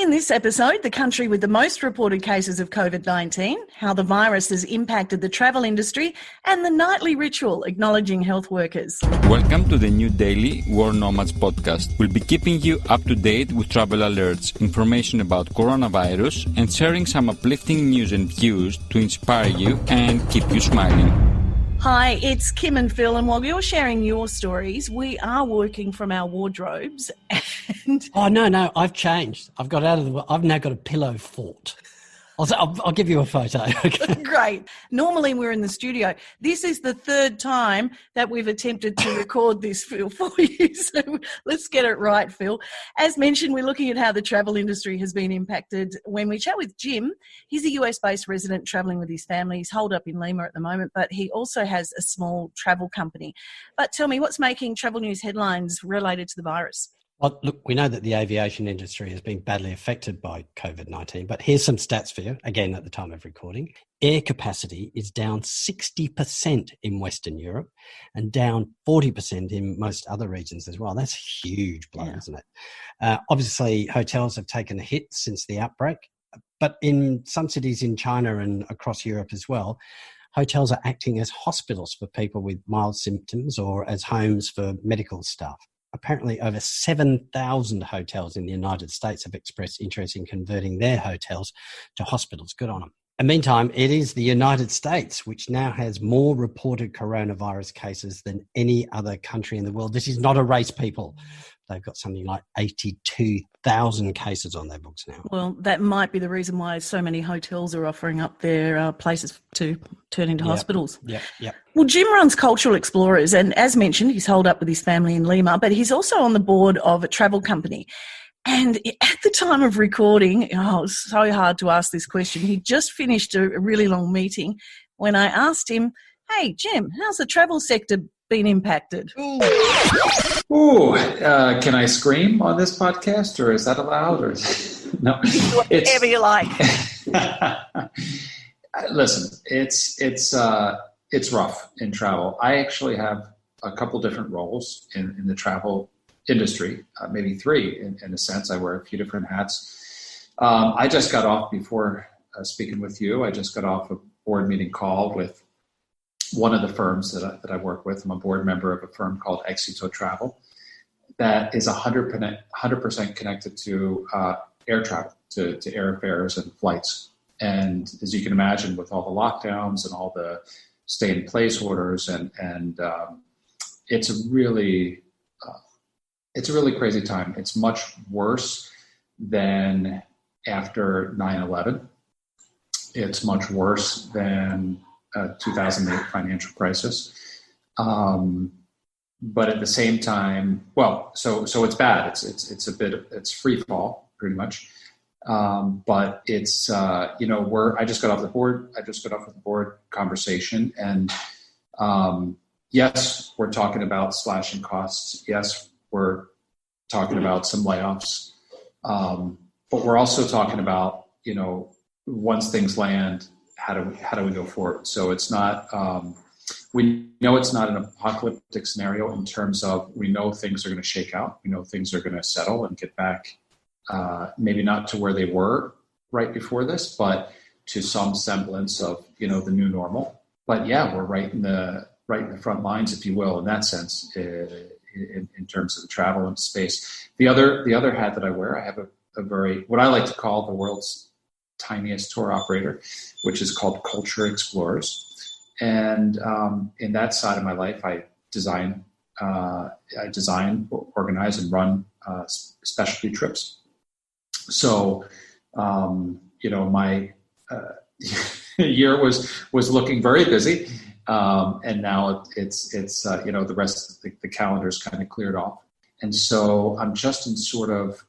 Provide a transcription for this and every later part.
In this episode, the country with the most reported cases of COVID-19, how the virus has impacted the travel industry, and the nightly ritual acknowledging health workers. Welcome to the new daily World Nomads Podcast. We'll be keeping you up to date with travel alerts, information about coronavirus, and sharing some uplifting news and views to inspire you and keep you smiling. Hi, it's Kim and Phil, and while you're sharing your stories, we are working from our wardrobes. And Oh, no, I've changed. I've now got a pillow fort. I'll give you a photo. Okay. Great. Normally we're in the studio. This is the third time that we've attempted to record this, Phil, for you. So let's get it right, Phil. As mentioned, we're looking at how the travel industry has been impacted. When we chat with Jim, he's a US-based resident traveling with his family. He's holed up in Lima at the moment, but he also has a small travel company. But tell me, what's making travel news headlines related to the virus? Well, look, we know that the aviation industry has been badly affected by COVID-19, but here's some stats for you, again, at the time of recording. Air capacity is down 60% in Western Europe and down 40% in most other regions as well. That's a huge blow, isn't it? Obviously, hotels have taken a hit since the outbreak, but in some cities in China and across Europe as well, hotels are acting as hospitals for people with mild symptoms or as homes for medical staff. Apparently, over 7,000 hotels in the United States have expressed interest in converting their hotels to hospitals. Good on them. And meantime, it is the United States which now has more reported coronavirus cases than any other country in the world. This is not a race, people. They've got something like 82,000 cases on their books now. Well, that might be the reason why so many hotels are offering up their places to turn into hospitals. Yep. Well, Jim runs Cultural Explorers, and as mentioned, he's holed up with his family in Lima, but he's also on the board of a travel company. And at the time of recording, it's so hard to ask this question. He just finished a really long meeting when I asked him, "Hey, Jim, how's the travel sector been impacted?" Can I scream on this podcast, or is that allowed? Or no? Whatever you like. Listen, it's rough in travel. I actually have a couple different roles in the travel industry, maybe three in a sense. I wear a few different hats. I just got off before speaking with you. I just got off a board meeting call with one of the firms that I work with. I'm a board member of a firm called Exito Travel that is 100% connected to air travel, to airfares and flights. And as you can imagine, with all the lockdowns and all the stay-in-place orders, and it's a really crazy time. It's much worse than after 9/11. It's much worse than 2008 financial crisis. But at the same time, so it's bad. It's free fall pretty much. But it's, I just got off the board conversation, and yes, we're talking about slashing costs. Yes, we're talking about some layoffs. But we're also talking about, once things land, how do we go forward? So it's not, we know it's not an apocalyptic scenario in terms of, we know things are going to shake out. We know things are going to settle and get back, maybe not to where they were right before this, but to some semblance of, the new normal. But yeah, we're right in the front lines, if you will, in that sense, in terms of the travel space. The other hat that I wear, I have a very, what I like to call the world's tiniest tour operator, which is called Culture Explorers. And in that side of my life, I design, organize, and run specialty trips. So, my year was looking very busy, and now it's the rest of the calendar's kind of cleared off, and so I'm just in sort of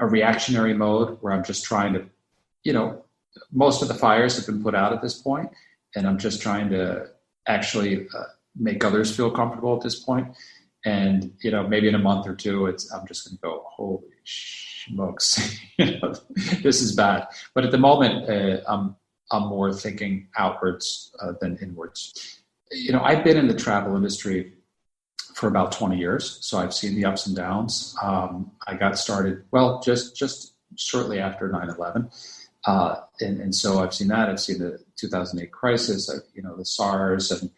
a reactionary mode where I'm just trying to, most of the fires have been put out at this point, and I'm just trying to actually make others feel comfortable at this point. And, maybe in a month or two, I'm just going to go, holy smokes, this is bad. But at the moment, I'm more thinking outwards than inwards. I've been in the travel industry for about 20 years, so I've seen the ups and downs. I got started, just shortly after 9/11. And so I've seen that. I've seen the 2008 crisis, the SARS and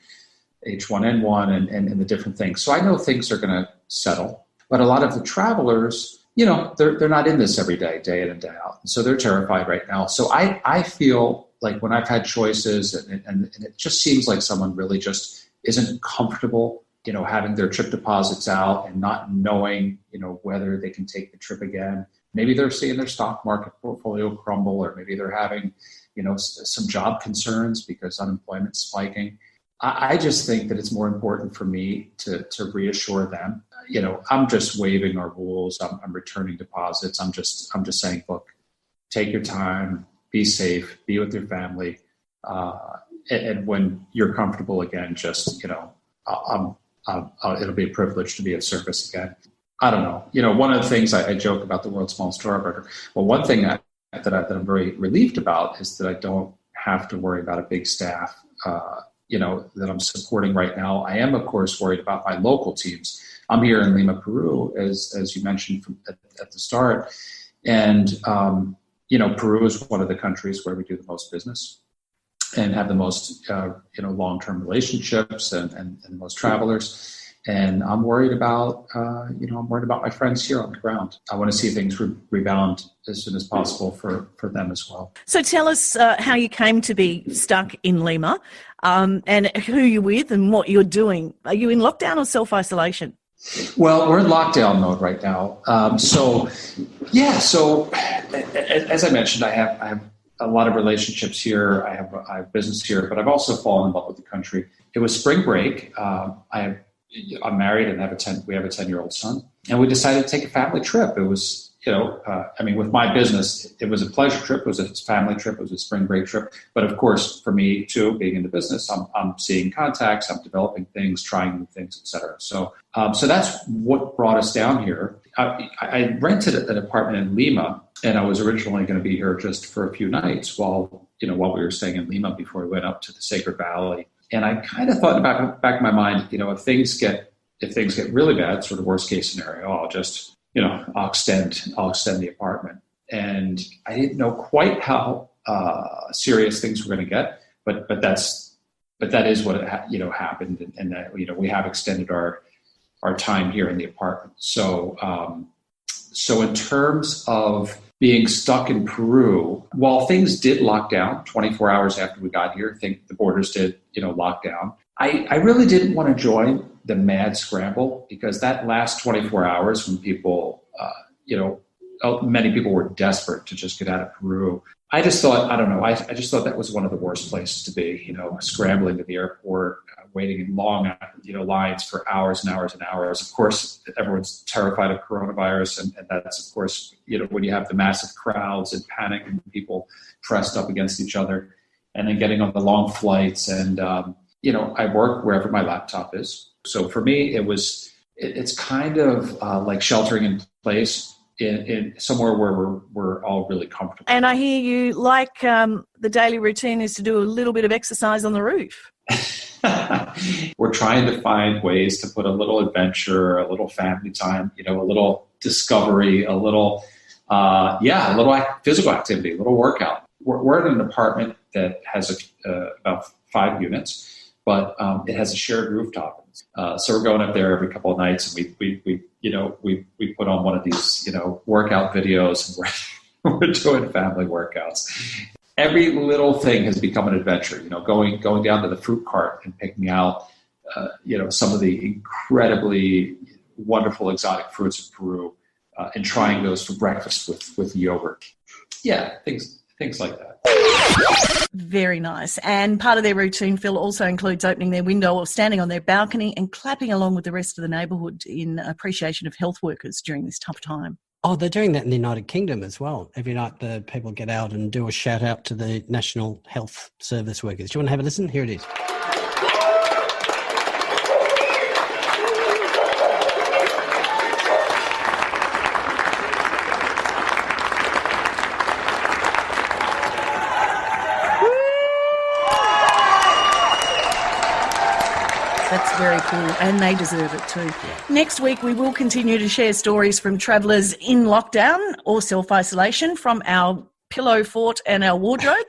H1N1 and the different things. So I know things are going to settle. But a lot of the travelers, they're not in this every day, day in and day out. So they're terrified right now. So I feel like when I've had choices and it just seems like someone really just isn't comfortable, having their trip deposits out and not knowing, whether they can take the trip again. Maybe they're seeing their stock market portfolio crumble, or maybe they're having, some job concerns because unemployment's spiking. I just think that it's more important for me to reassure them. I'm just waiving our rules. I'm returning deposits. I'm just saying, look, take your time, be safe, be with your family, and when you're comfortable again, just it'll be a privilege to be of service again. I don't know. One of the things I joke about the world's smallest tour operator. Well, one thing that I'm very relieved about is that I don't have to worry about a big staff. That I'm supporting right now. I am, of course, worried about my local teams. I'm here in Lima, Peru, as you mentioned at the start. And, Peru is one of the countries where we do the most business and have the most, long-term relationships and the most travelers. And I'm worried about, my friends here on the ground. I want to see things rebound as soon as possible for them as well. So tell us how you came to be stuck in Lima, and who you're with and what you're doing. Are you in lockdown or self-isolation? Well, we're in lockdown mode right now. So as I mentioned, I have a lot of relationships here. I have business here, but I've also fallen in love with the country. It was spring break. I'm married and we have a 10-year-old son, and we decided to take a family trip. It was, with my business, it was a pleasure trip. It was a family trip. It was a spring break trip. But of course, for me too, being in the business, I'm seeing contacts, I'm developing things, trying new things, et cetera. So that's what brought us down here. I rented an apartment in Lima, and I was originally going to be here just for a few nights while we were staying in Lima before we went up to the Sacred Valley. And I kind of thought in the back of my mind, if things get really bad, sort of worst case scenario, I'll just, I'll extend the apartment. And I didn't know quite how serious things were going to get, but that is what happened, and that we have extended our time here in the apartment. So in terms of being stuck in Peru, while things did lock down 24 hours after we got here, I think the borders did, lock down. I really didn't want to join the mad scramble, because that last 24 hours when people, many people were desperate to just get out of Peru. I just thought, I just thought that was one of the worst places to be, scrambling to the airport, waiting in long, lines for hours and hours and hours. Of course, everyone's terrified of coronavirus. And that's, of course, when you have the massive crowds and panic and people pressed up against each other, and then getting on the long flights. And, I work wherever my laptop is. So for me, it's kind of like sheltering in place in somewhere where we're all really comfortable. And I hear you like the daily routine is to do a little bit of exercise on the roof. We're trying to find ways to put a little adventure, a little family time, a little discovery, a little physical activity, a little workout. We're in an apartment that has about 5 units, but it has a shared rooftop. So we're going up there every couple of nights, and we put on one of these, workout videos, and we're doing family workouts. Every little thing has become an adventure, going down to the fruit cart and picking out, some of the incredibly wonderful exotic fruits of Peru, and trying those for breakfast with yogurt. Yeah, things like that. Very nice. And part of their routine, Phil, also includes opening their window or standing on their balcony and clapping along with the rest of the neighbourhood in appreciation of health workers during this tough time. Oh, they're doing that in the United Kingdom as well. Every night the people get out and do a shout out to the National Health Service workers. Do you want to have a listen? Here it is. That's very cool, and they deserve it too. Next week, we will continue to share stories from travellers in lockdown or self-isolation from our pillow fort and our wardrobe.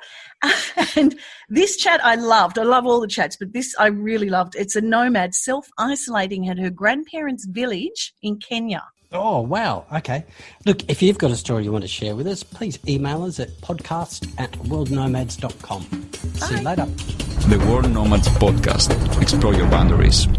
And this chat I loved. I love all the chats, but this I really loved. It's a nomad self-isolating at her grandparents' village in Kenya. Oh, wow. Okay. Look, if you've got a story you want to share with us, please email us at podcast@worldnomads.com. See you later. The World Nomads Podcast. Explore your boundaries.